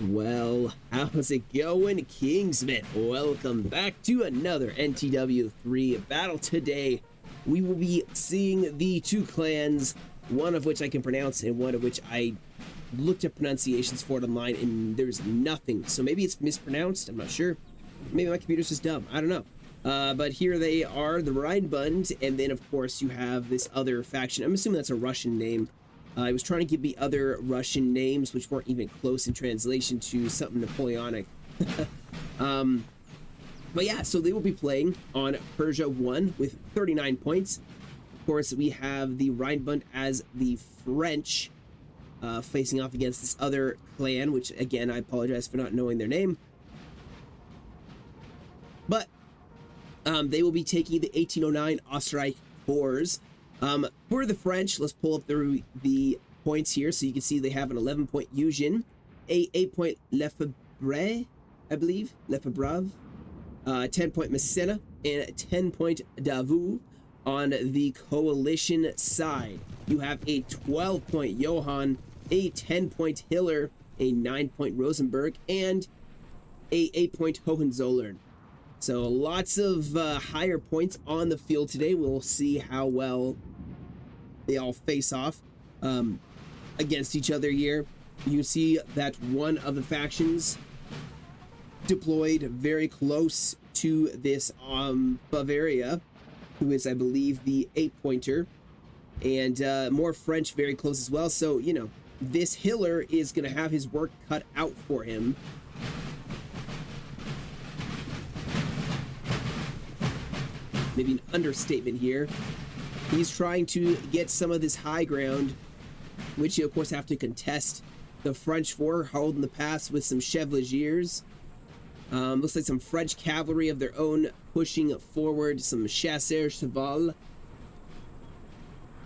Well, how's it going, Kingsman? Welcome back to another NTW3 battle. Today, we will be seeing the two clans, one of which I can pronounce and one of which I looked at pronunciations for it online and there's nothing. So maybe it's mispronounced, I'm not sure. Maybe my computer's just dumb, I don't know. But here they are, the Rheinbund, and then of course you have this other faction. I'm assuming that's a Russian name. I was trying to give me other Russian names, which weren't even close in translation to something Napoleonic. But yeah, so they will be playing on Persia 1 with 39 points. Of course, we have the Rheinbund as the French, facing off against this other clan, which, again, I apologize for not knowing their name. But they will be taking the 1809 Österreich corps. For the French, let's pull up the points here so you can see they have an 11-point Eugen, a 8-point Lefebvre, I believe, Lefebvre, 10-point Messina, and a 10-point Davout. On the coalition side, you have a 12-point Johann, a 10-point Hiller, a 9-point Rosenberg, and a 8-point Hohenzollern. So lots of higher points on the field today. We'll see how well they all face off against each other here. You see that one of the factions deployed very close to this Bavaria, who is, I believe, the 8-pointer, and more French very close as well. So, you know, this Hiller is going to have his work cut out for him. Maybe an understatement here. He's trying to get some of this high ground, which you, of course, have to contest. The French for holding the pass with some Chevaliers. Looks like some French cavalry of their own pushing forward, some chasseurs cheval.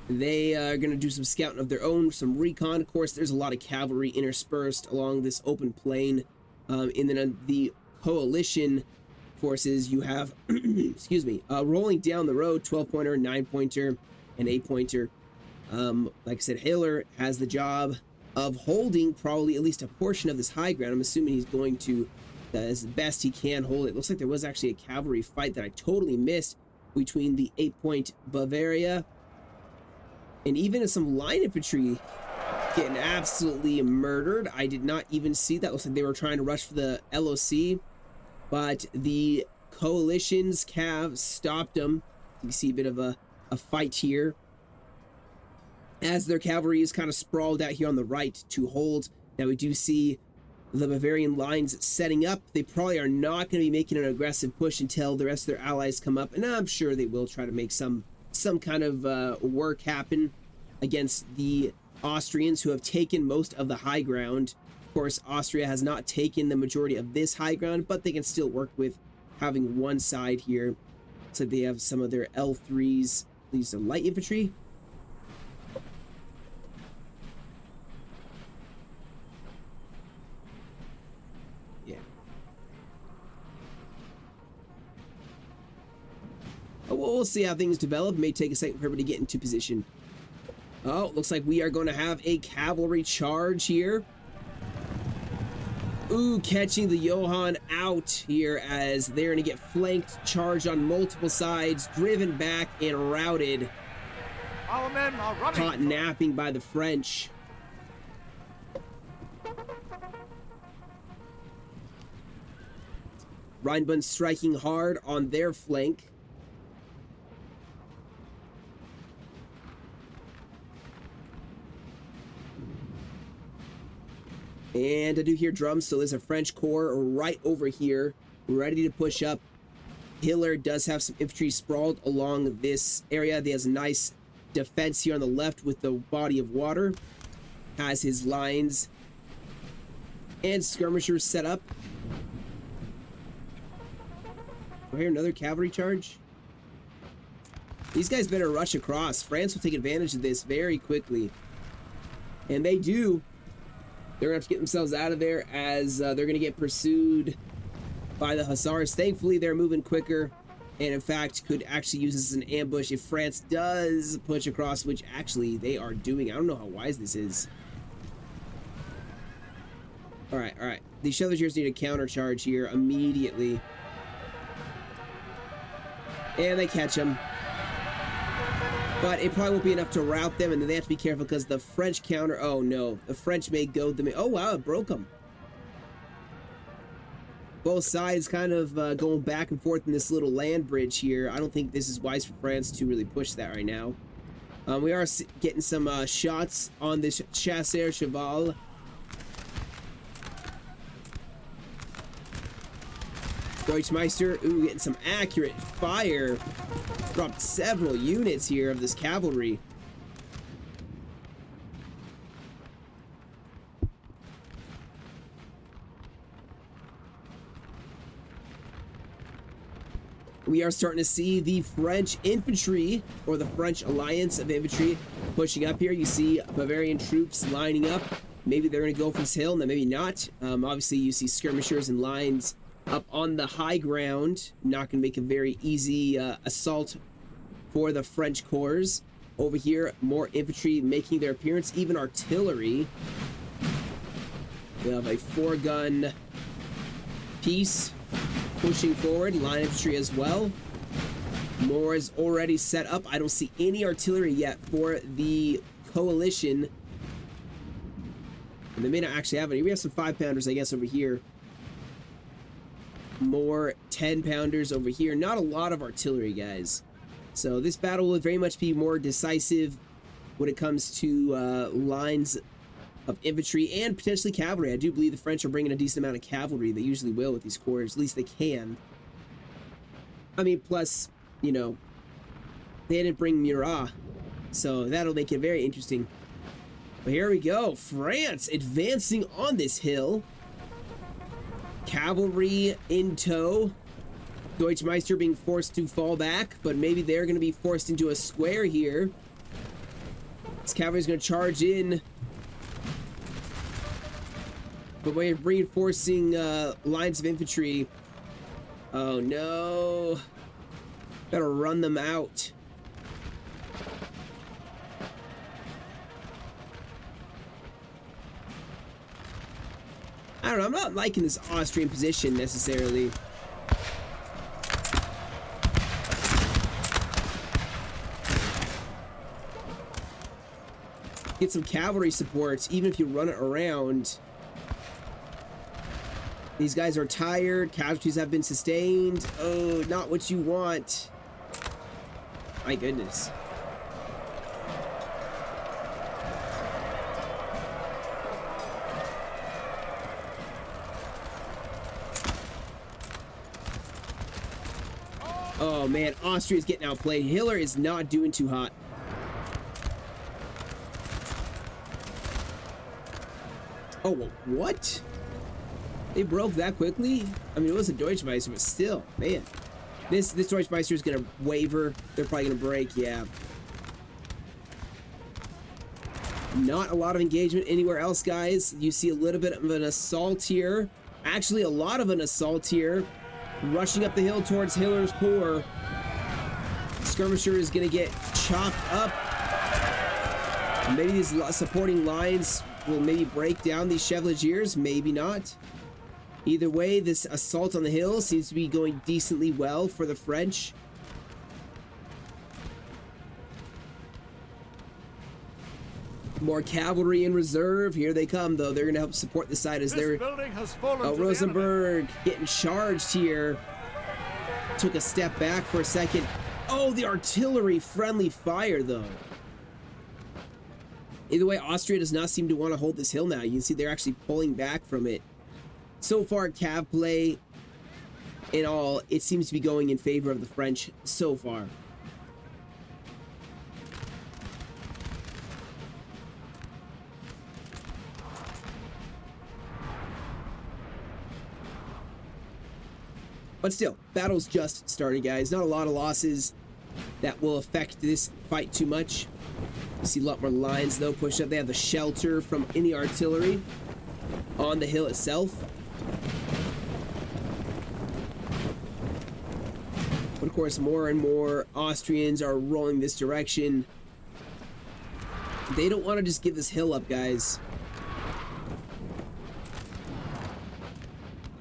They are going to do some scouting of their own, some recon. Of course, there's a lot of cavalry interspersed along this open plain. And then the coalition forces, you have, excuse me, rolling down the road, 12-pointer, 9-pointer, and 8-pointer. Like I said, Hiller has the job of holding probably at least a portion of this high ground. I'm assuming he's going to, as best he can, hold it. Looks like there was actually a cavalry fight that I totally missed between the 8-point Bavaria and even some line infantry getting absolutely murdered. I did not even see that. Looks like they were trying to rush for the LLC, but the coalition's cav stopped them. You can see a bit of a fight here as their cavalry is kind of sprawled out here on the right to hold. Now we do see the Bavarian lines setting up. They probably are not going to be making an aggressive push until the rest of their allies come up, and I'm sure they will try to make some kind of work happen against the Austrians, who have taken most of the high ground. Of course, Austria has not taken the majority of this high ground, but they can still work with having one side here. So they have some of their L3s, these are light infantry. Yeah. We'll see how things develop. It may take a second for everybody to get into position. Oh, looks like we are going to have a cavalry charge here. Ooh, catching the Johann out here as they're going to get flanked, charged on multiple sides, driven back and routed. Our men are running. Caught napping by the French. Rheinbund striking hard on their flank. And I do hear drums, so there's a French corps right over here, ready to push up. Hiller does have some infantry sprawled along this area. He has a nice defense here on the left with the body of water. Has his lines and skirmishers set up. Oh, here, another cavalry charge. These guys better rush across. France will take advantage of this very quickly. And they do. They're going to have to get themselves out of there as they're going to get pursued by the Hussars. Thankfully, they're moving quicker and, in fact, could actually use this as an ambush if France does push across, which actually they are doing. I don't know how wise this is. All right, all right. These Chevaliers need a countercharge here immediately. And they catch them. But it probably won't be enough to rout them, and then they have to be careful because the French counter... Oh, no. The French may goad them in. Oh, wow, it broke them. Both sides kind of going back and forth in this little land bridge here. I don't think this is wise for France to really push that right now. We are getting some shots on this Chasseur Cheval. Deutschmeister, ooh, getting some accurate fire. Dropped several units here of this cavalry. We are starting to see the French infantry, or the French alliance of infantry, pushing up here. You see Bavarian troops lining up. Maybe they're going to go for this hill, and then maybe not. Obviously, you see skirmishers and lines up on the high ground. Not going to make a very easy assault for the French corps. Over here, more infantry making their appearance, even artillery. We have a 4-gun piece pushing forward, line infantry as well. More is already set up. I don't see any artillery yet for the coalition. And they may not actually have any. We have some 5-pounders, I guess, over here. More 10-pounders over here. Not a lot of artillery, guys. So this battle will very much be more decisive when it comes to lines of infantry and potentially cavalry. I do believe the French are bringing a decent amount of cavalry. They usually will with these corps. At least they can. I mean, plus, you know, they didn't bring Murat. So that'll make it very interesting. But here we go. France advancing on this hill. Cavalry in tow. Deutschmeister being forced to fall back, but maybe they're going to be forced into a square here. This cavalry's going to charge in. But we're reinforcing lines of infantry. Oh no. Gotta run them out. I don't know, I'm not liking this Austrian position necessarily. Get some cavalry support, even if you run it around. These guys are tired. Casualties have been sustained. Oh, not what you want. My goodness. Oh man, Austria's getting outplayed. Hitler is not doing too hot. Oh, well, what? They broke that quickly? I mean, it was a Deutschmeister, but still, man. This Deutschmeister is going to waver. They're probably going to break, yeah. Not a lot of engagement anywhere else, guys. You see a little bit of an assault here. Actually, a lot of an assault here. Rushing up the hill towards Hitler's corps. Skirmisher is going to get chopped up. Maybe these supporting lines will maybe break down these Chevaliers. Maybe not. Either way, this assault on the hill seems to be going decently well for the French. More cavalry in reserve. Here they come, though. They're going to help support the side as they're... Oh, Rosenberg getting charged here. Took a step back for a second. Oh, the artillery friendly fire, though. Either way, Austria does not seem to want to hold this hill now. You can see they're actually pulling back from it. So far, cav play in all, it seems to be going in favor of the French so far. But still, battle's just started, guys. Not a lot of losses that will affect this fight too much. You see a lot more lines, though, pushed up. They have the shelter from any artillery on the hill itself. But of course, more and more Austrians are rolling this direction. They don't want to just give this hill up, guys.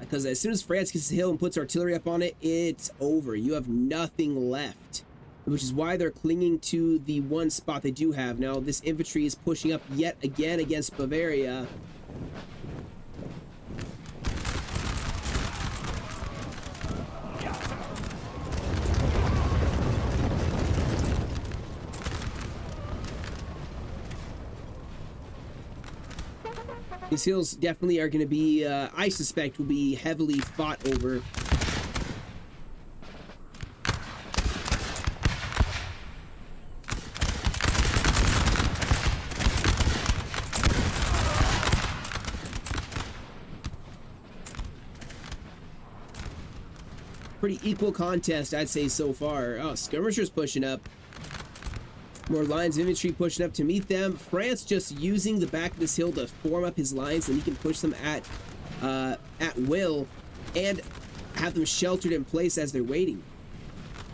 because as soon as France gets the hill and puts artillery up on it, it's over. You have nothing left, which is why they're clinging to the one spot they do have. Now, this infantry is pushing up yet again against Bavaria. These hills definitely are going to be, I suspect, will be heavily fought over. Pretty equal contest, I'd say, so far. Oh, skirmishers pushing up. More lines of infantry pushing up to meet them. France just using the back of this hill to form up his lines, and he can push them at will and have them sheltered in place as they're waiting.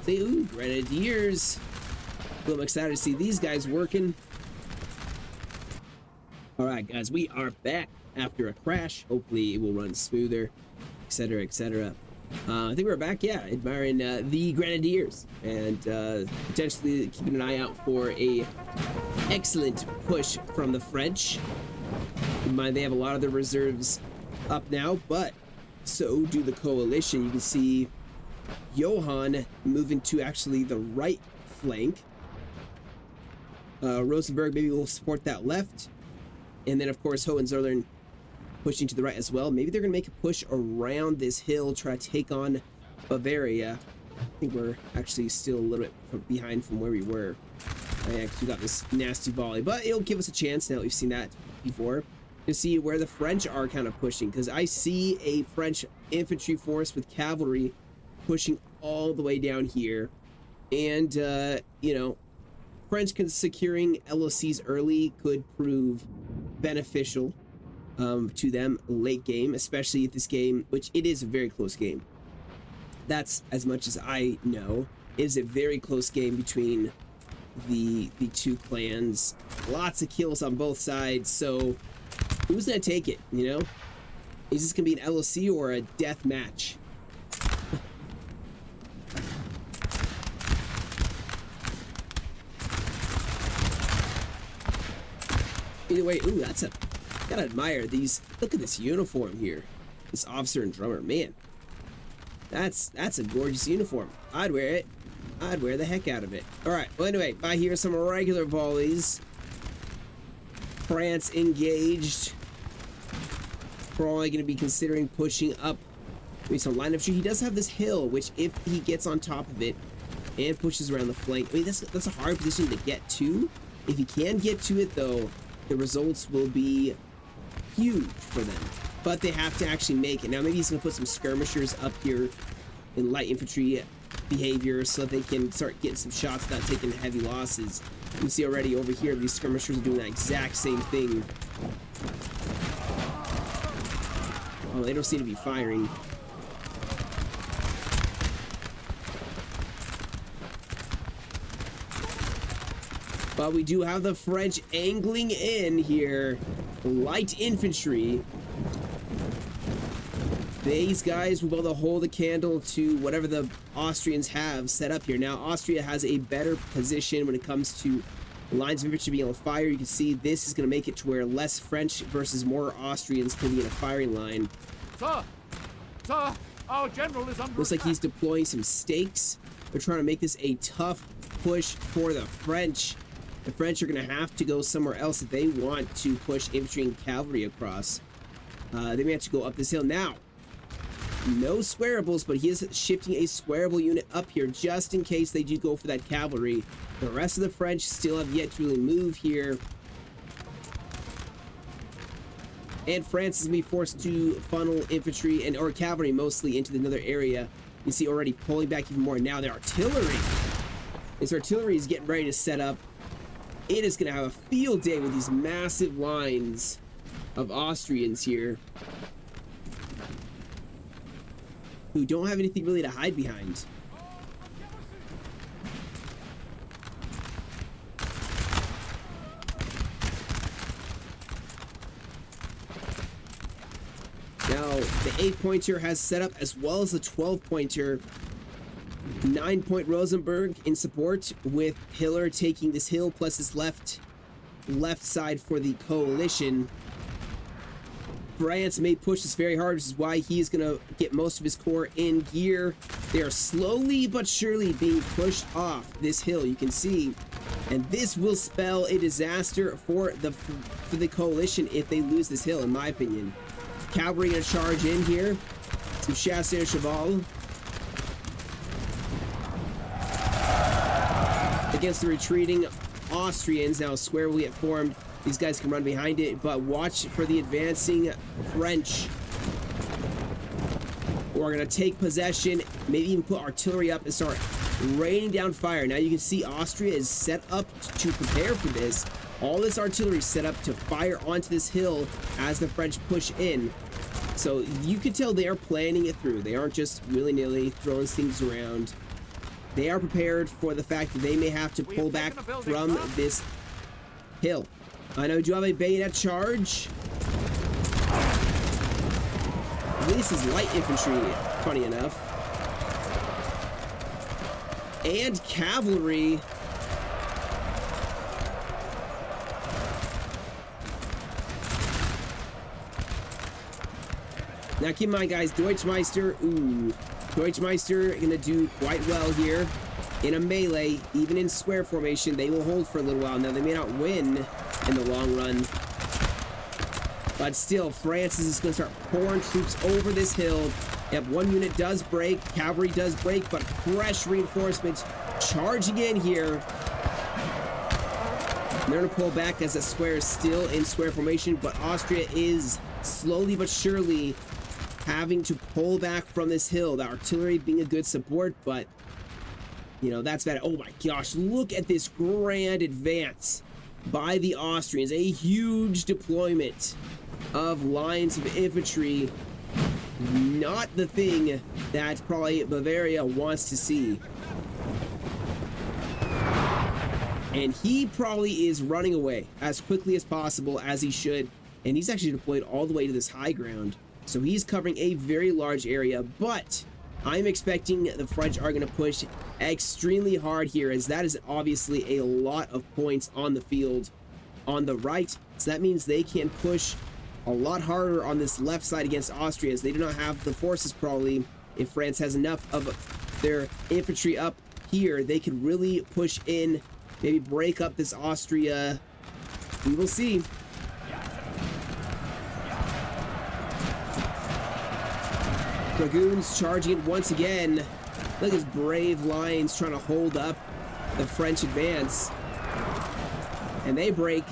Say, ooh, grenadiers. I'm excited to see these guys working. All right, guys, we are back after a crash. Hopefully, it will run smoother, etc., etc. I think we're back, yeah, admiring the Grenadiers, and potentially keeping an eye out for a excellent push from the French. Keep in mind, they have a lot of their reserves up now, but so do the coalition. You can see Johann moving to actually the right flank. Rosenberg maybe will support that left, and then of course Hohenzollern pushing to the right as well. Maybe they're going to make a push around this hill, try to take on Bavaria. I think we're actually still a little bit behind from where we were. Yeah, we got this nasty volley, but it'll give us a chance now that we've seen that before to see where the French are kind of pushing, because I see a French infantry force with cavalry pushing all the way down here, and you know, French securing LLCs early could prove beneficial to them late game, especially if this game, which it is a very close game. That's as much as I know. It is a very close game between the two clans. Lots of kills on both sides, so who's gonna take it, you know? Is this gonna be an LLC or a death match? Either way, ooh, that's a, gotta admire these. Look at this uniform here. This officer and drummer, man. That's a gorgeous uniform. I'd wear it. I'd wear the heck out of it. All right. Well, anyway, I hear some regular volleys. France engaged. Probably going to be considering pushing up maybe some line of tree. He does have this hill, which if he gets on top of it and pushes around the flank, I mean, that's a hard position to get to. If he can get to it, though, the results will be huge for them. But they have to actually make it. Now, maybe he's going to put some skirmishers up here in light infantry behavior so that they can start getting some shots without taking heavy losses. You can see already over here, these skirmishers are doing that exact same thing. Oh, they don't seem to be firing. But we do have the French angling in here. Light infantry. These guys will be able to hold a candle to whatever the Austrians have set up here. Now, Austria has a better position when it comes to lines of infantry being able to fire. You can see this is going to make it to where less French versus more Austrians can be in a firing line. Sir! Sir! Our general is under Looks like he's deploying some stakes. They're trying to make this a tough push for the French. The French are going to have to go somewhere else if they want to push infantry and cavalry across. They may have to go up this hill now. No squarables, but he is shifting a squarable unit up here just in case they do go for that cavalry. The rest of the French still have yet to really move here. And France is going to be forced to funnel infantry and or cavalry mostly into another area. You see already pulling back even more. Now their artillery. This artillery is getting ready to set up. It is going to have a field day with these massive lines of Austrians here who don't have anything really to hide behind. Now Now, the 8-pointer has set up as well as the 12-pointer. 9-point Rosenberg in support with Hiller taking this hill plus his left side for the coalition. France may push this very hard, which is why he's going to get most of his corps in gear. They are slowly but surely being pushed off this hill, you can see. And this will spell a disaster for the coalition if they lose this hill, in my opinion. Cavalry going to charge in here. Some chasseurs cheval. Against the retreating Austrians. Now a square will get formed. These guys can run behind it, but watch for the advancing French. We're going to take possession, maybe even put artillery up and start raining down fire. Now you can see Austria is set up to prepare for this. All this artillery is set up to fire onto this hill as the French push in. So you can tell they are planning it through. They aren't just willy-nilly throwing things around. They are prepared for the fact that they may have to pull back from this hill. I know, do you have a bayonet charge? This is light infantry, funny enough. And cavalry. Now keep in mind, guys, Deutschmeister, Deutschmeister gonna do quite well here in a melee. Even in square formation, they will hold for a little while. Now, they may not win in the long run, but still, France is just gonna start pouring troops over this hill. Yep, one unit does break, cavalry does break, but fresh reinforcements charging in here. They're gonna pull back as the square is still in square formation, but Austria is slowly but surely having to pull back from this hill. The artillery being a good support, but you know, that's bad. Oh my gosh, look at this grand advance by the Austrians. A huge deployment of lines of infantry. Not the thing that probably Bavaria wants to see. And he probably is running away as quickly as possible, as he should. And he's actually deployed all the way to this high ground. So he's covering a very large area, but I'm expecting the French are going to push extremely hard here, as that is obviously a lot of points on the field on the right. So that means they can push a lot harder on this left side against Austria, as they do not have the forces probably. If France has enough of their infantry up here, they could really push in, maybe break up this Austria. We will see. Dragoons charging it once again. Look at his brave lines trying to hold up the French advance. And they break.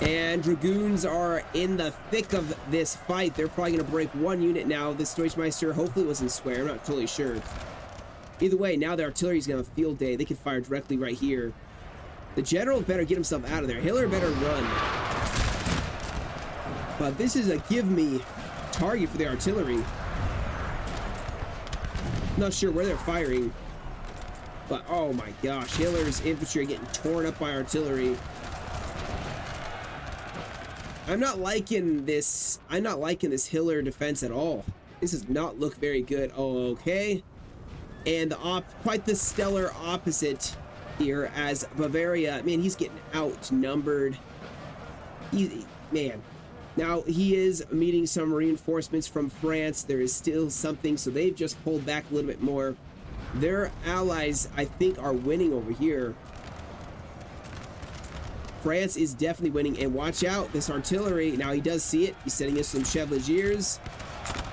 And Dragoons are in the thick of this fight. They're probably going to break one unit now. This Deutschmeister hopefully wasn't square. I'm not totally sure. Either way, now the artillery is going to have a field day. They can fire directly right here. The general better get himself out of there. Hiller better run. But this is a give-me target for the artillery. Not sure where they're firing, but oh my gosh, Hiller's infantry are getting torn up by artillery. I'm not liking this Hiller defense at all. This does not look very good. Oh, okay. And quite the stellar opposite here, as Bavaria, man, he's getting outnumbered. Man. Now, he is meeting some reinforcements from France. There is still something, so they've just pulled back a little bit more. Their allies, I think, are winning over here. France is definitely winning, and watch out, this artillery. Now, he does see it. He's sending in some Chevaliers.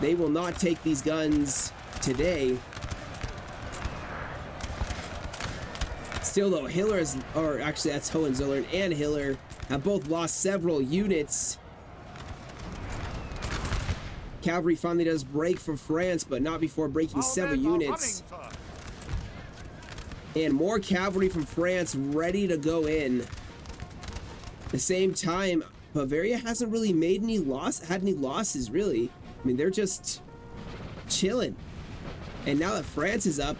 They will not take these guns today. Still, though, Hiller is, or actually, that's Hohenzollern and Hiller have both lost several units. Cavalry finally does break from France, but not before breaking several units. And more cavalry from France ready to go in. At the same time, Bavaria hasn't really had any losses, really. I mean, they're just chilling. And now that France is up,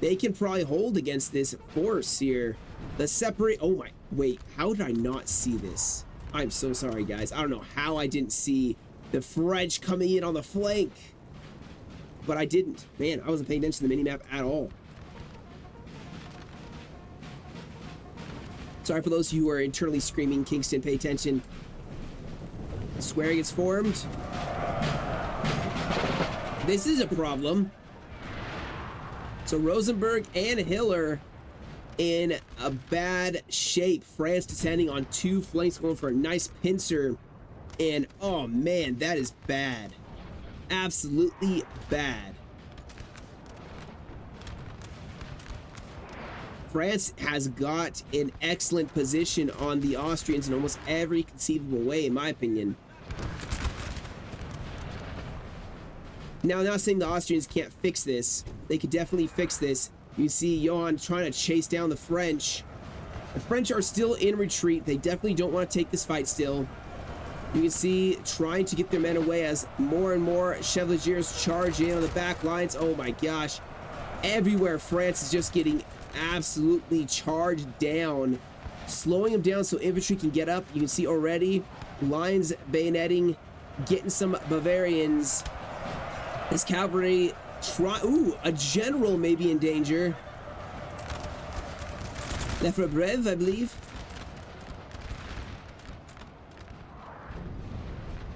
they can probably hold against this force here. The separate... Oh my... Wait, how did I not see this? I'm so sorry, guys. I don't know how I didn't see The French coming in on the flank. But I didn't. Man, I wasn't paying attention to the minimap at all. Sorry for those of you who are internally screaming, Kingston, pay attention. Square gets formed. This is a problem. So Rosenberg and Hiller in a bad shape. France descending on two flanks, going for a nice pincer. And oh man, that is bad. Absolutely bad. France has got an excellent position on the Austrians in almost every conceivable way, in my opinion. Now, I'm not saying the Austrians can't fix this. They could definitely fix this. You see Johann trying to chase down the French. The French are still in retreat. They definitely don't want to take this fight still. You can see trying to get their men away as more and more Chevaliers charge in on the back lines. Oh my gosh. Everywhere France is just getting absolutely charged down, slowing them down so infantry can get up. You can see already lines bayoneting, getting some Bavarians. This cavalry ooh, a general may be in danger. Lefebvre, I believe.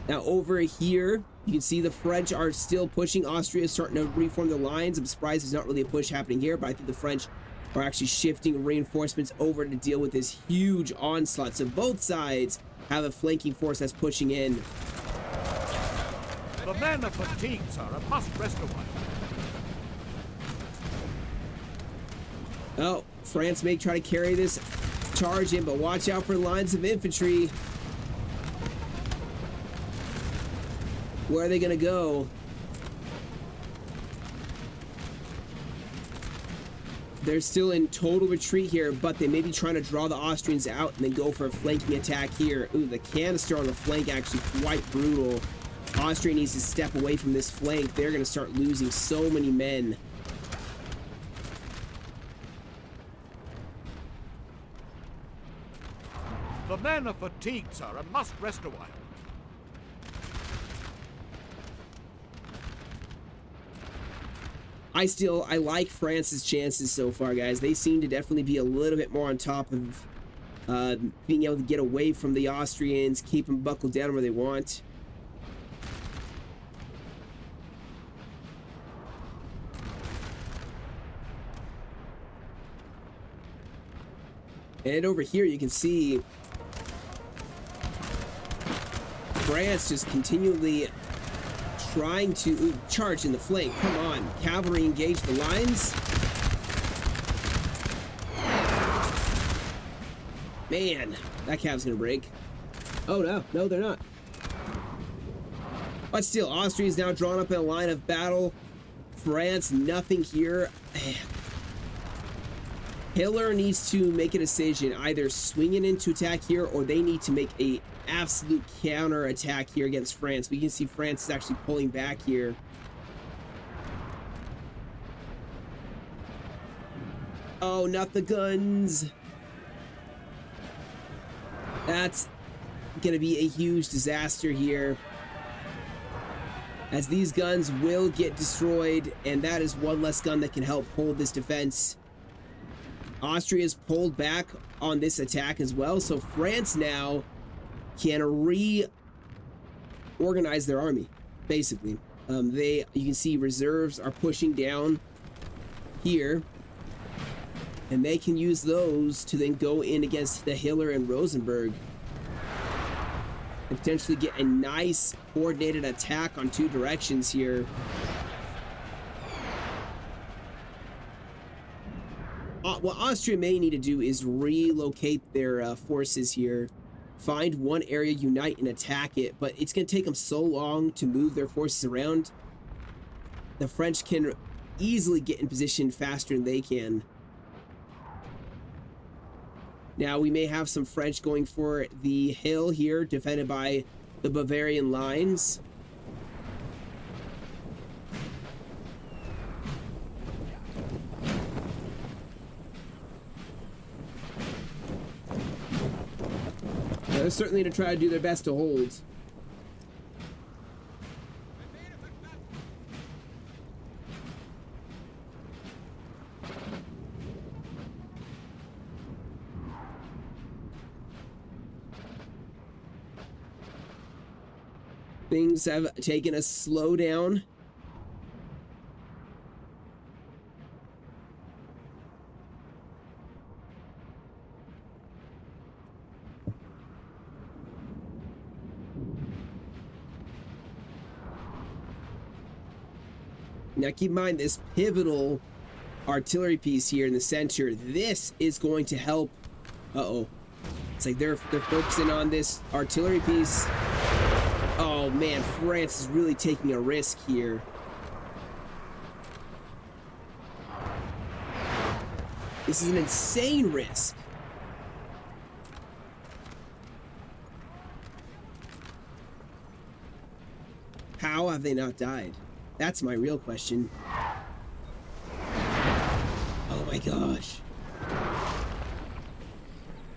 Now over here, you can see the French are still pushing. Austria is starting to reform the lines. I'm surprised there's not really a push happening here, but I think the French are actually shifting reinforcements over to deal with this huge onslaught. So both sides have a flanking force that's pushing in. The men are fatigued, sir, and must rest a while. Oh, France may try to carry this charge in, but watch out for lines of infantry. Where are they gonna go? They're still in total retreat here, but they may be trying to draw the Austrians out and then go for a flanking attack here. Ooh, the canister on the flank actually quite brutal. Austria needs to step away from this flank. They're gonna start losing so many men. The men are fatigued, sir, and must rest a while. I like France's chances so far, guys. They seem to definitely be a little bit more on top of being able to get away from the Austrians, keep them buckled down where they want. And over here, you can see France just continually trying to charge in the flank. Come on, cavalry engage the lines. Man, that cav's gonna break. Oh no, they're not. But still, Austria is now drawn up in a line of battle. France, nothing here. Hitler needs to make a decision, either swinging into attack here, or they need to make a absolute counter attack here against France. We can see France is actually pulling back here. Oh, not the guns. That's gonna be a huge disaster here, as these guns will get destroyed, and that is one less gun that can help hold this defense. Austria's pulled back on this attack as well, so France now can reorganize their army, basically. You can see reserves are pushing down here, and they can use those to then go in against the Hiller and Rosenberg and potentially get a nice coordinated attack on two directions here. What Austria may need to do is relocate their forces here. Find one area, unite, and attack it, but it's going to take them so long to move their forces around. The French can easily get in position faster than they can. Now, we may have some French going for the hill here, defended by the Bavarian lines. They're certainly going to try to do their best to hold. Things have taken a slowdown. Now keep in mind this pivotal artillery piece here in the center. This is going to help. Uh-oh. It's like they're focusing on this artillery piece. Oh man, France is really taking a risk here. This is an insane risk. How have they not died? That's my real question. Oh my gosh.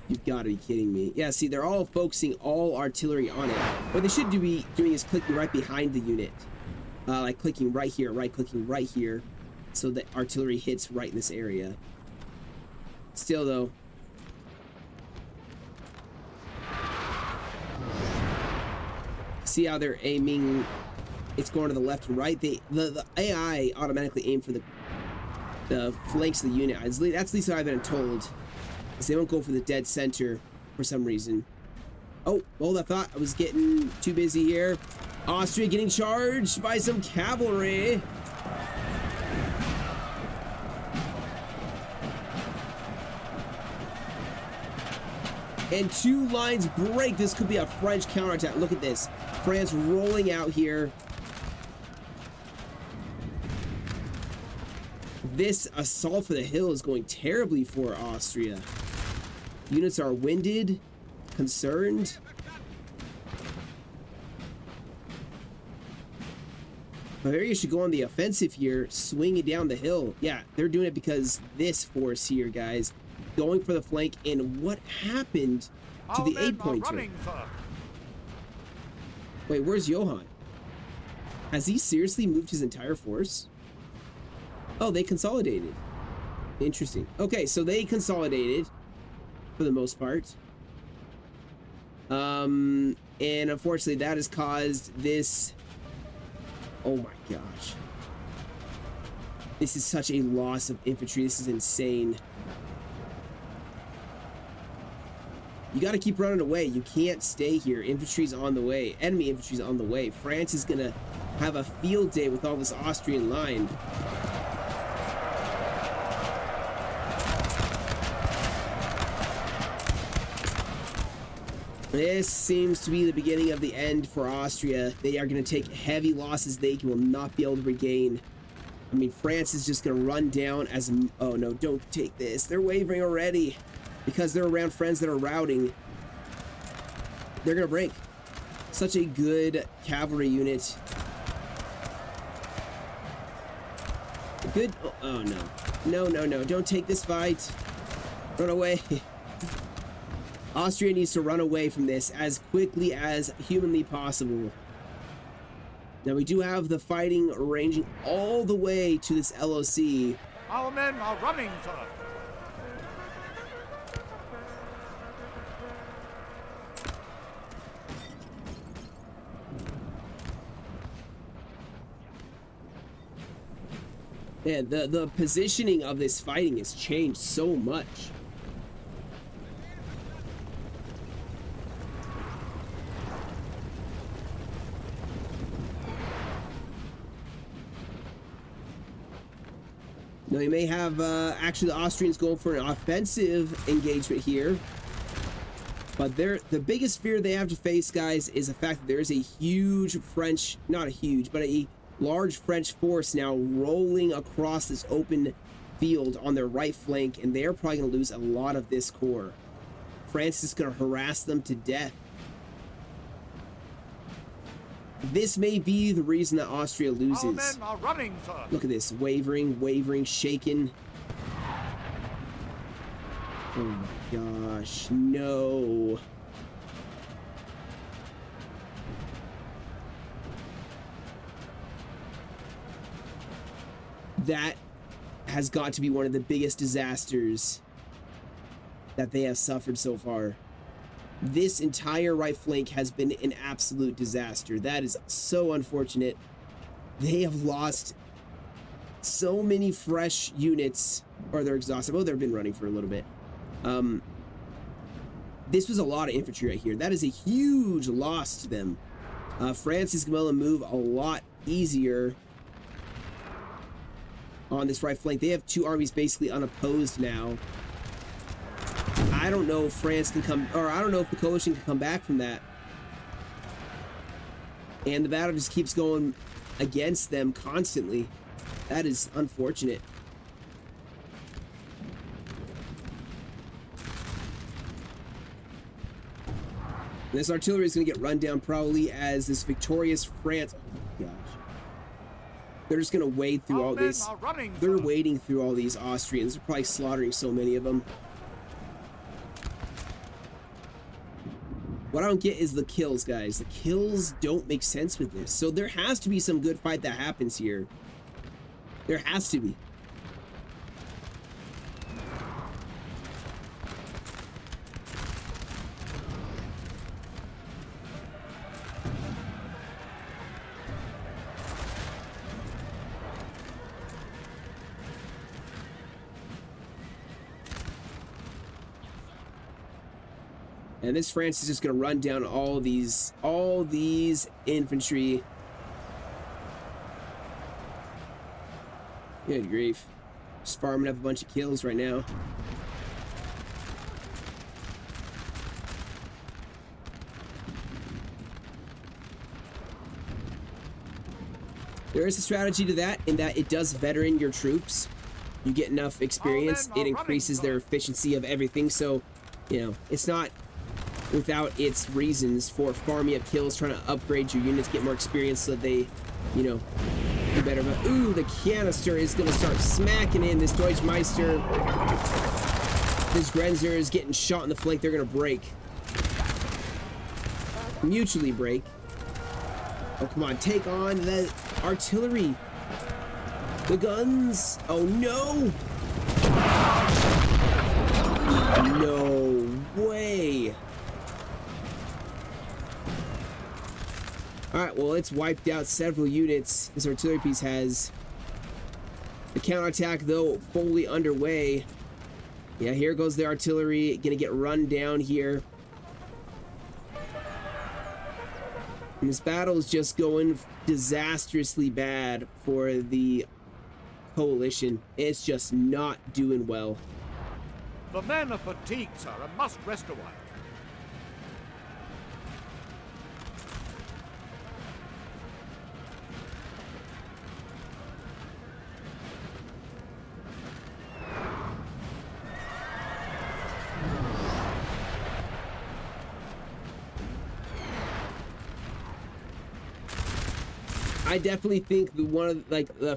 You've got to be kidding me. Yeah, see, they're all focusing all artillery on it. What they should be doing is clicking right behind the unit. Like clicking right here, clicking right here. So that artillery hits right in this area. Still, though. See how they're aiming? It's going to the left and right. The AI automatically aim for the flanks of the unit. That's at least what I've been told. They won't go for the dead center for some reason. Oh, hold, I thought I was getting too busy here. Austria getting charged by some cavalry. And two lines break. This could be a French counterattack. Look at this. France rolling out here. This assault for the hill is going terribly for Austria. Units are winded, concerned. Bavaria should go on the offensive here, swinging down the hill. Yeah, they're doing it because this force here, guys, going for the flank. And what happened to the 8-pointer? Wait, where's Johann? Has he seriously moved his entire force? Oh, they consolidated. Interesting. Okay, so they consolidated for the most part. And unfortunately that has caused this. Oh my gosh. This is such a loss of infantry. This is insane. You got to keep running away. You can't stay here. Infantry's on the way. Enemy infantry's on the way. France is going to have a field day with all this Austrian line. This seems to be the beginning of the end for Austria. They are going to take heavy losses they will not be able to regain. I mean, France is just going to run down as... Oh, no, don't take this. They're wavering already because they're around friends that are routing. They're going to break. Such a good cavalry unit. Good... Oh, no. No, no, no. Don't take this fight. Run away. Austria needs to run away from this as quickly as humanly possible. Now we do have the fighting ranging all the way to this LLC. Our men are running, sir. Yeah, the positioning of this fighting has changed so much. Now you may have actually the Austrians going for an offensive engagement here, but the biggest fear they have to face, guys, is the fact that there is a huge French, not a huge, but a large French force now rolling across this open field on their right flank, and they're probably going to lose a lot of this corps. France is going to harass them to death. This may be the reason that Austria loses. Our men are running, sir. Look at this, wavering, shaken. Oh my gosh, no. That has got to be one of the biggest disasters that they have suffered so far. This entire right flank has been an absolute disaster. That is so unfortunate. They have lost so many fresh units, or they're exhausted. Oh, they've been running for a little bit. This was a lot of infantry right here. That is a huge loss to them. France is going to move a lot easier on this right flank. They have two armies basically unopposed now. I don't know if France can come, or I don't know if the coalition can come back from that. And the battle just keeps going against them constantly. That is unfortunate. This artillery is going to get run down probably as this victorious France. Oh my gosh. They're just going to wade through all this. They're wading through all these Austrians. They're probably slaughtering so many of them. What I don't get is the kills, guys. The kills don't make sense with this. So there has to be some good fight that happens here. There has to be. And this France is just going to run down all these infantry. Good grief. Just farming up a bunch of kills right now. There is a strategy to that in that it does veteran your troops. You get enough experience, it increases their efficiency of everything. So, you know, it's not without its reasons for farming up kills, trying to upgrade your units, get more experience so that they, you know, do better. But, ooh, the canister is going to start smacking in. This Deutschmeister, this Grenzer is getting shot in the flank. They're going to break. Mutually break. Oh, come on. Take on the artillery. The guns. Oh, no. No way. Alright, well, it's wiped out several units. This artillery piece has. The counterattack, though, fully underway. Yeah, here goes the artillery. Gonna get run down here. And this battle is just going disastrously bad for the coalition. It's just not doing well. The men are fatigued, sir, and must rest a while. I definitely think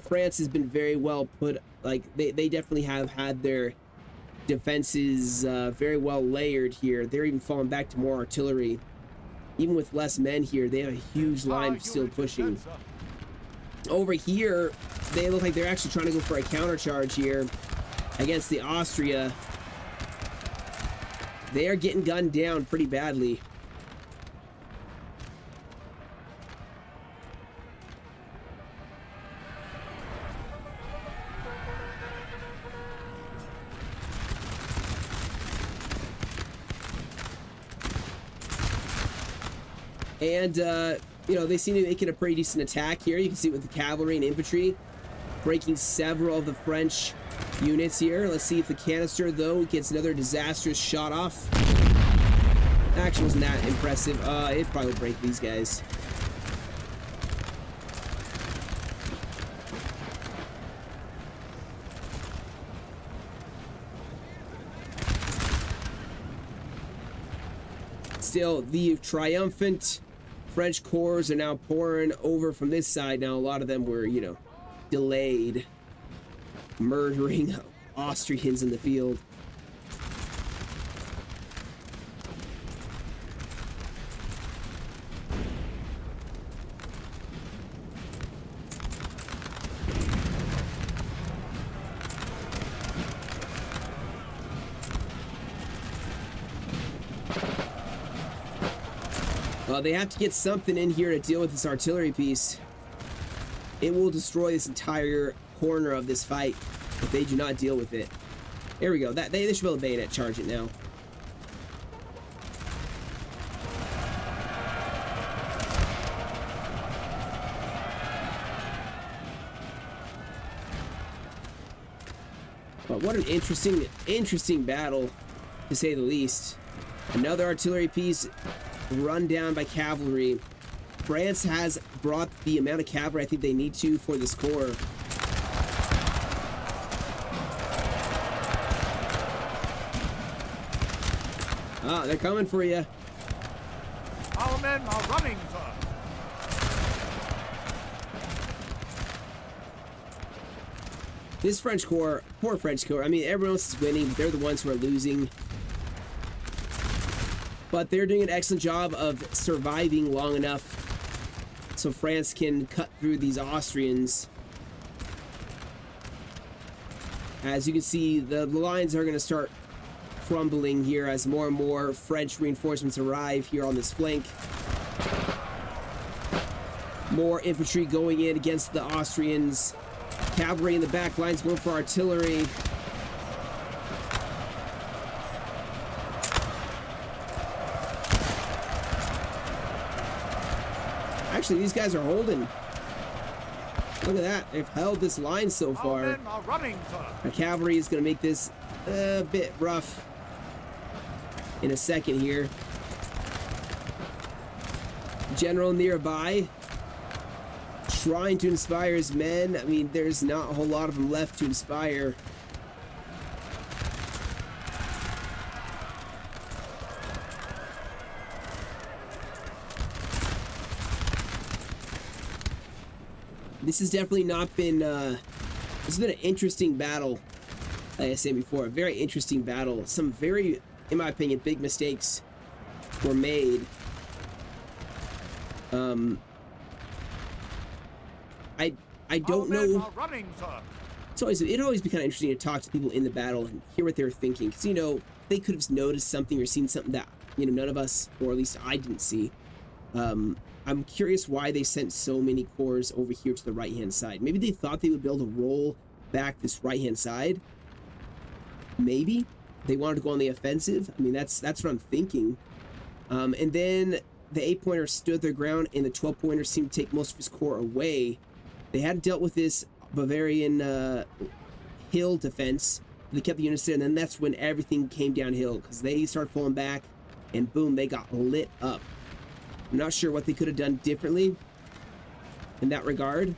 France has been very well put. Like they definitely have had their defenses very well layered here. They're even falling back to more artillery. Even with less men here, they have a huge line still pushing. Over here, they look like they're actually trying to go for a countercharge here against the Austria. They are getting gunned down pretty badly. And, you know, they seem to be making a pretty decent attack here. You can see it with the cavalry and infantry, breaking several of the French units here. Let's see if the canister, though, gets another disastrous shot off. Actually wasn't that impressive. It probably will break these guys. Still, the triumphant French corps are now pouring over from this side. Now, a lot of them were, you know, delayed, murdering Austrians in the field. Well, they have to get something in here to deal with this artillery piece. It will destroy this entire corner of this fight if they do not deal with it. There we go. They should be able to bayonet charge it now. But what an interesting battle, to say the least. Another artillery piece run down by cavalry. France has brought the amount of cavalry I think they need to for this corps. Ah, they're coming for you. Our men are running, sir. This French corps, poor French corps, I mean, everyone else is winning, but they're the ones who are losing. But they're doing an excellent job of surviving long enough so France can cut through these Austrians. As you can see, the lines are going to start crumbling here as more and more French reinforcements arrive here on this flank. More infantry going in against the Austrians. Cavalry in the back lines going for artillery. Actually, these guys are holding. Look at that. They've held this line so far. Our men are running, sir. The cavalry is going to make this a bit rough in a second here. General nearby, trying to inspire his men. I mean, there's not a whole lot of them left to inspire. This has definitely not been, this has been an interesting battle. Like I said before, a very interesting battle. Some very, in my opinion, big mistakes were made. I don't know. Running, sir. It'd always be kind of interesting to talk to people in the battle and hear what they were thinking, because you know they could have noticed something or seen something that none of us, or at least I, didn't see. I'm curious why they sent so many corps over here to the right hand side. Maybe they thought they would be able to roll back this right hand side. Maybe they wanted to go on the offensive. I mean, that's what I'm thinking. And then the 8-pointer stood their ground, and the 12-pointer seemed to take most of his corps away. They hadn't dealt with this Bavarian hill defense. They kept the units there, and then that's when everything came downhill, because they started pulling back, and boom, they got lit up. I'm not sure what they could have done differently in that regard.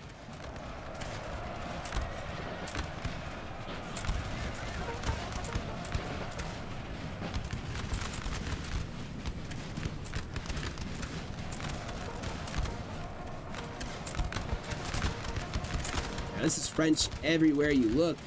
This is French everywhere you look.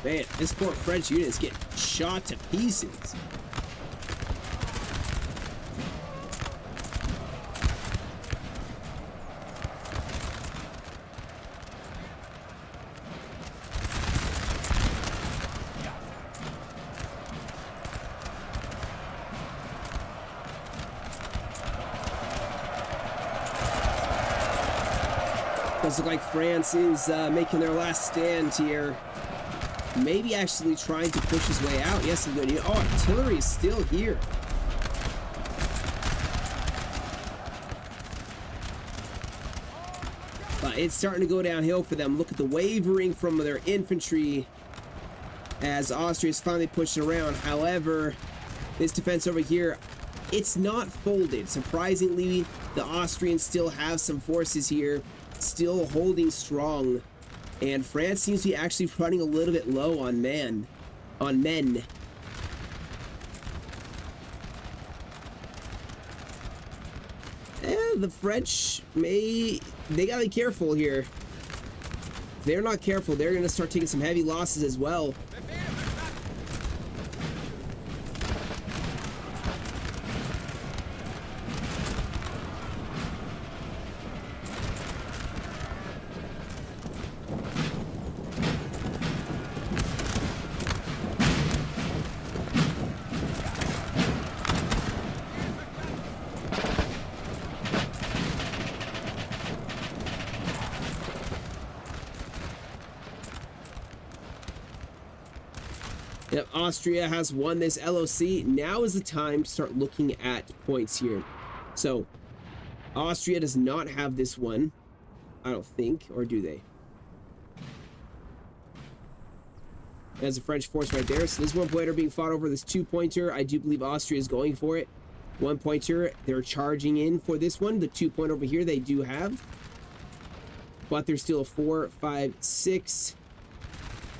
Man, this poor French unit is getting shot to pieces. Does look like France is making their last stand here. Maybe actually trying to push his way out. Yes, I'm good. Oh, artillery is still here. But it's starting to go downhill for them. Look at the wavering from their infantry as Austria is finally pushing around. However, this defense over here it's not folded. Surprisingly, the Austrians still have some forces here, still holding strong. And France seems to be actually running a little bit low on men. And the French they gotta be careful here. If they're not careful, they're gonna start taking some heavy losses as well. Yep, Austria has won this LLC. Now is the time to start looking at points here. So, Austria does not have this one, I don't think, or do they? There's a French force right there. So there's 1 pointer being fought over this 2-pointer. I do believe Austria is going for it. 1 pointer, they're charging in for this one. The 2 point over here they do have. But there's still a 4, 5, 6.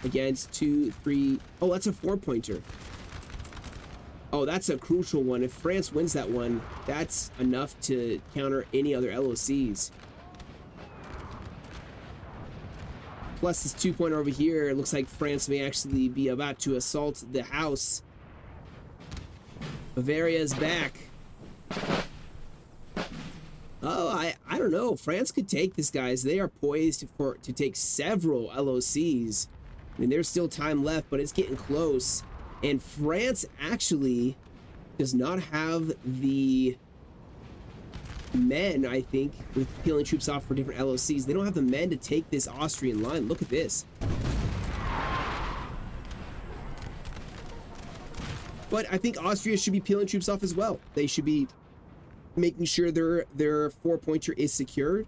Against 2, 3. Oh, that's a 4-pointer. Oh, that's a crucial one. If France wins that one, that's enough to counter any other LLCs. Plus this 2-pointer over here, it looks like France may actually be about to assault the house. Bavaria is back. Oh, I don't know. France could take this, guys. They are poised to take several LLCs. I mean, there's still time left, but it's getting close. And France actually does not have the men, I think, with peeling troops off for different LLCs. They don't have the men to take this Austrian line. Look at this. But I think Austria should be peeling troops off as well. They should be making sure their 4-pointer is secured.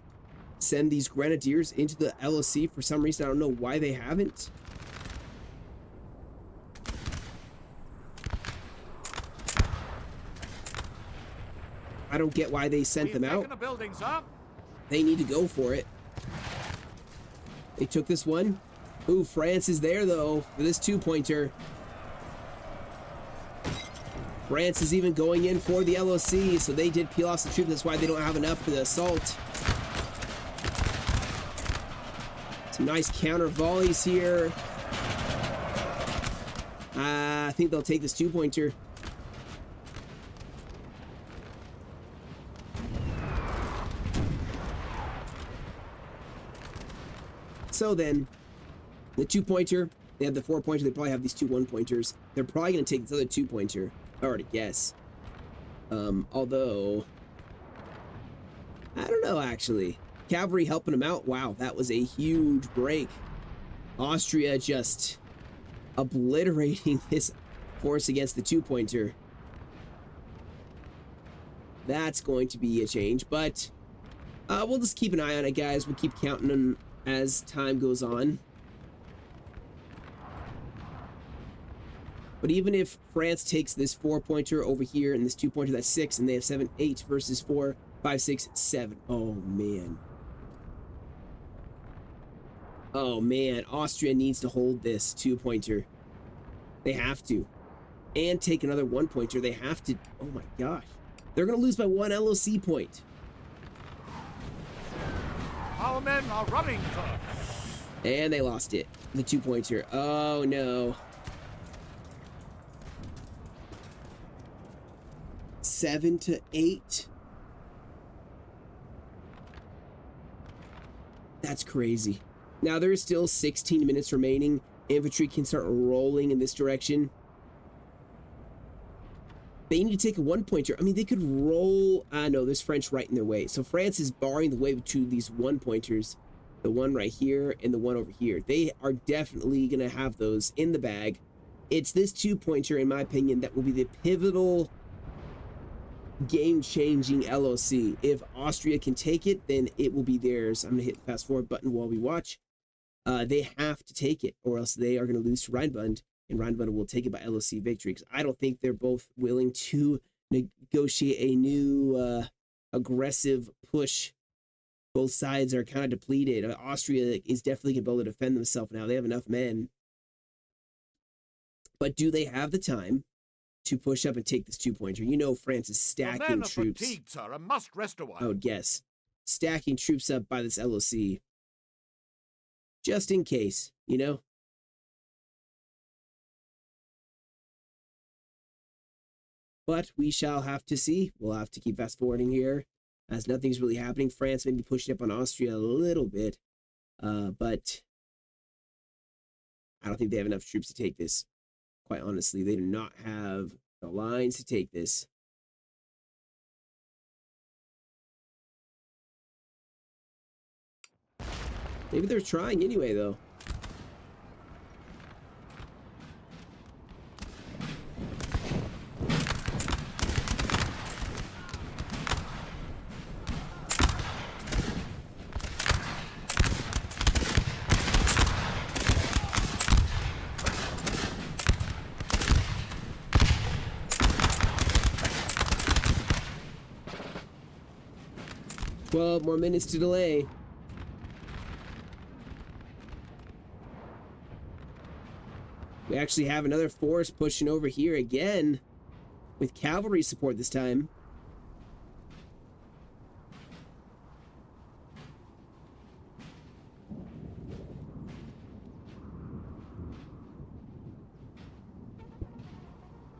Send these grenadiers into the LLC. For some reason, I don't know why they haven't. I don't get why they sent them out. The buildings up. They need to go for it. They took this one. Ooh, France is there though for this 2-pointer. France is even going in for the LLC, so they did peel off some troops. That's why they don't have enough for the assault. Some nice counter volleys here. I think they'll take this 2-pointer. So then, the 2-pointer, they have the 4-pointer, they probably have these 2 1-pointers. They're probably going to take this other 2-pointer, if I were to guess. Although, I don't know, actually. Cavalry helping them out. Wow, that was a huge break. Austria just obliterating this force against the 2-pointer. That's going to be a change, but we'll just keep an eye on it, guys. We'll keep counting them as time goes on. But even if France takes this 4-pointer over here and this 2-pointer, that's 6, and they have 7, 8 versus 4, 5, 6, 7. Oh, man. Oh, man. Austria needs to hold this 2-pointer. They have to. And take another 1-pointer. They have to. Oh, my gosh. They're going to lose by 1 LOC point. Our men are running, sir. And they lost it. The 2-pointer. Oh, no. 7 to 8. That's crazy. Now, there's still 16 minutes remaining. Infantry can start rolling in this direction. They need to take a 1-pointer. I mean, they could roll. No, there's French right in their way. So France is barring the way to these 1-pointers. The one right here and the one over here. They are definitely going to have those in the bag. It's this 2-pointer, in my opinion, that will be the pivotal game-changing LLC. If Austria can take it, then it will be theirs. I'm going to hit the fast-forward button while we watch. They have to take it, or else they are going to lose to Rheinbund. And Rheinbund will take it by LLC victory, because I don't think they're both willing to negotiate a new aggressive push. Both sides are kind of depleted. Austria is definitely going to be able to defend themselves now. They have enough men. But do they have the time to push up and take this 2-pointer? You know France is stacking The men are troops. fatigued, sir, and must rest a while. I would guess. Stacking troops up by this LLC. Just in case, you know? But we shall have to see. We'll have to keep fast forwarding here, as nothing's really happening. France may be pushing up on Austria a little bit, but I don't think they have enough troops to take this. Quite honestly, they do not have the lines to take this. Maybe they're trying anyway, though. More minutes to delay. We actually have another force pushing over here again with cavalry support this time.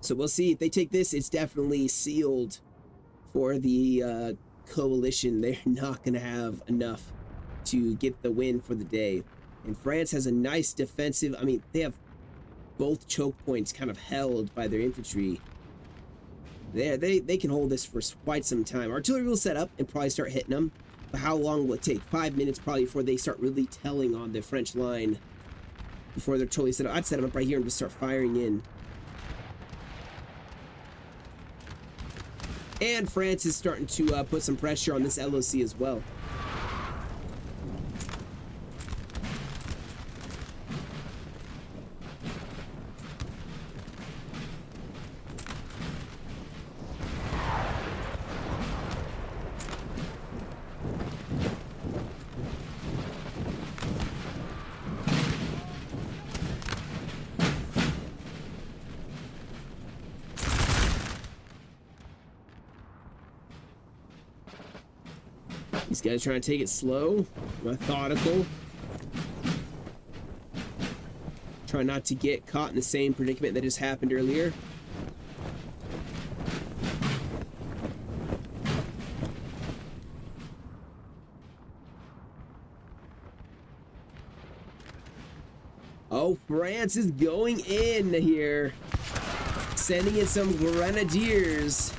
So we'll see if they take this. It's definitely sealed for the coalition. They're not going to have enough to get the win for the day. And France has a nice defensive. I mean, they have both choke points kind of held by their infantry. They can hold this for quite some time. Artillery will set up and probably start hitting them. But how long will it take? 5 minutes probably before they start really telling on the French line. Before they're totally set up. I'd set them up right here and just start firing in. And France is starting to put some pressure on this LLC as well. These guys trying to take it slow, methodical. Try not to get caught in the same predicament that just happened earlier. Oh, France is going in here. Sending in some grenadiers.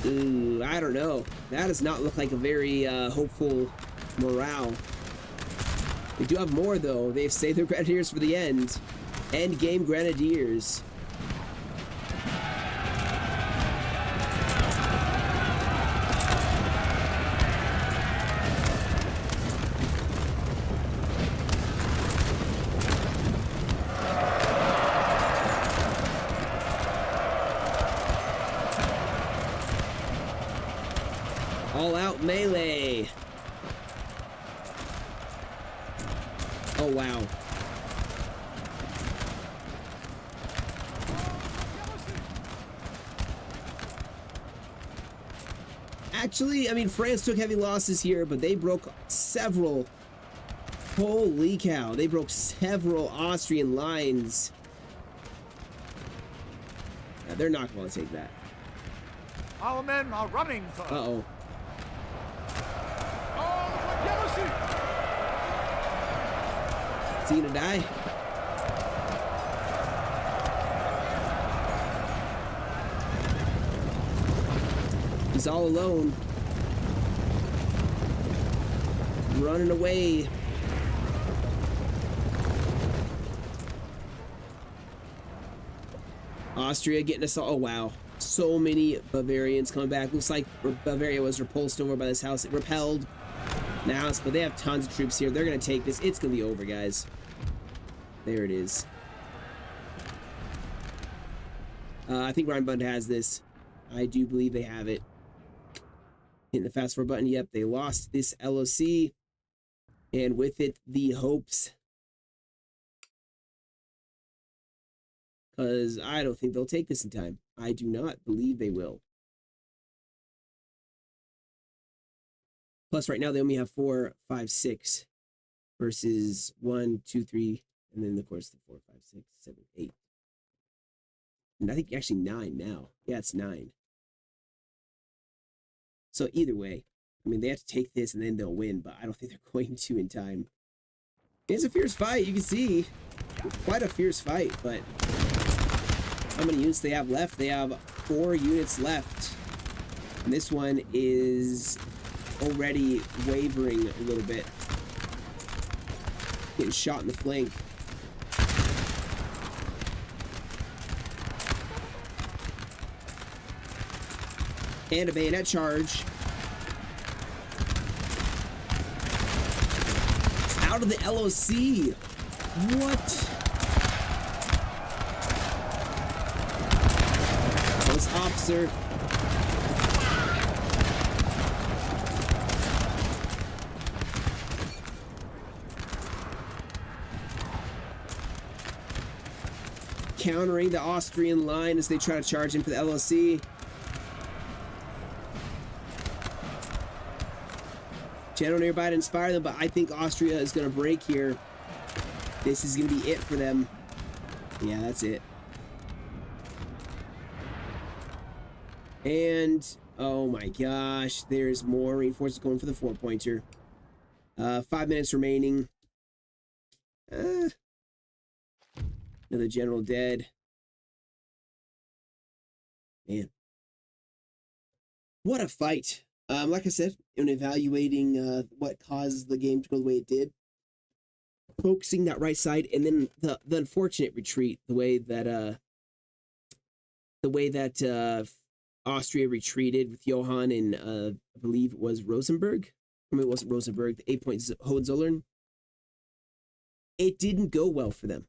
Ooh, I don't know. That does not look like a very hopeful morale. They do have more, though. They've saved their grenadiers for the end. End game grenadiers. All out melee. Oh, wow. Actually, I mean, France took heavy losses here, but they broke several. Holy cow. They broke several Austrian lines. Yeah, they're not going to take that. Our men are running, sir. Uh-oh. Is he gonna die? He's all alone. Running away. Austria getting us all. Oh, wow. So many Bavarians coming back. Looks like Bavaria was repulsed over by this house. It repelled the house, but they have tons of troops here. They're going to take this. It's going to be over, guys. There it is. I think Rheinbund has this. I do believe they have it. Hitting the fast forward button. Yep, they lost this LLC. And with it, the hopes. Because I don't think they'll take this in time. I do not believe they will. Plus, right now, they only have 4, 5, 6 versus 1, 2, 3, and then, of course, the 4, 5, 6, 7, 8. And I think actually 9 now. Yeah, it's 9. So either way, I mean, they have to take this and then they'll win, but I don't think they're going to in time. It's a fierce fight. You can see quite a fierce fight, but how many units they have left? They have 4 units left. And this one is already wavering a little bit. Getting shot in the flank. And a bayonet charge. Out of the LOC. What? Close officer. Countering the Austrian line as they try to charge in for the LLC. General nearby to inspire them, but I think Austria is going to break here. This is going to be it for them. Yeah, that's it. And, oh my gosh, there's more reinforcements going for the 4-pointer. 5 minutes remaining. Another general dead. Man. What a fight. Like I said, in evaluating what caused the game to go the way it did, focusing that right side, and then the unfortunate retreat, the way that Austria retreated with Johann and I believe it was Rosenberg. I mean, it wasn't Rosenberg. The 8-point Hohenzollern. It didn't go well for them.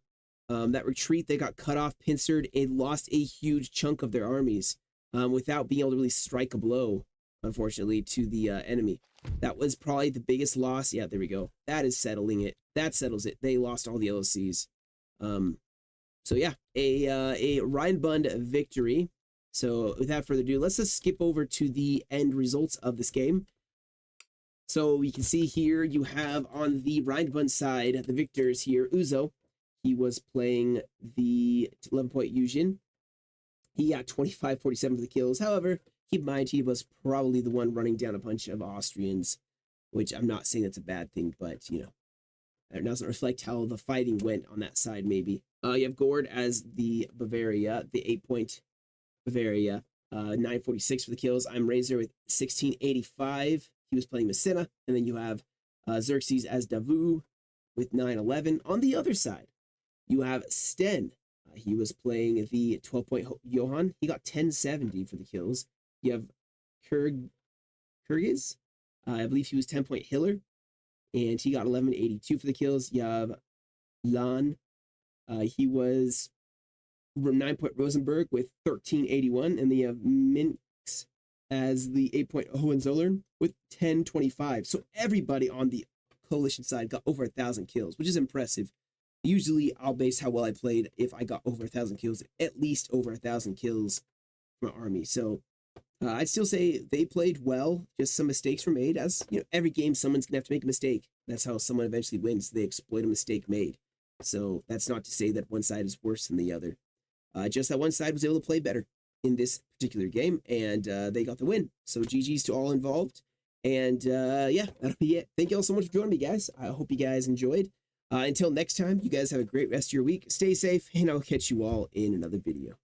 That retreat, they got cut off, pincered, and lost a huge chunk of their armies without being able to really strike a blow, unfortunately, to the enemy. That was probably the biggest loss. Yeah, there we go. That is settling it. That settles it. They lost all the LLCs. So yeah, a Rheinbund victory. So without further ado, let's just skip over to the end results of this game. So you can see here you have on the Rheinbund side, the victors here, Uzo. He was playing the 11-point Yuzhin. He got 25-47 for the kills. However, keep in mind, he was probably the one running down a bunch of Austrians, which I'm not saying that's a bad thing, but, you know, it doesn't reflect how the fighting went on that side, maybe. You have Gord as the Bavaria, the 8-point Bavaria, 946 for the kills. I'm Razor with 1685. He was playing Messina. And then you have Xerxes as Davu with 911. On the other side, you have Sten. He was playing the 12-point Johann. He got 1070 for the kills. You have Kyrgyz. I believe he was 10-point Hiller, and he got 1182 for the kills. You have Lan. He was 9-point Rosenberg with 1381, and then you have Minx as the 8-point Hohenzollern with 1025. So everybody on the coalition side got over 1,000 kills, which is impressive. Usually, I'll base how well I played if I got over 1,000 kills, at least over 1,000 kills from my army. So I'd still say they played well. Just some mistakes were made. As you know, every game someone's gonna have to make a mistake. That's how someone eventually wins. They exploit a mistake made. So that's not to say that one side is worse than the other. Just that one side was able to play better in this particular game, and they got the win. So GG's to all involved. And yeah, that'll be it. Thank you all so much for joining me, guys. I hope you guys enjoyed. Until next time, you guys have a great rest of your week. Stay safe, and I'll catch you all in another video.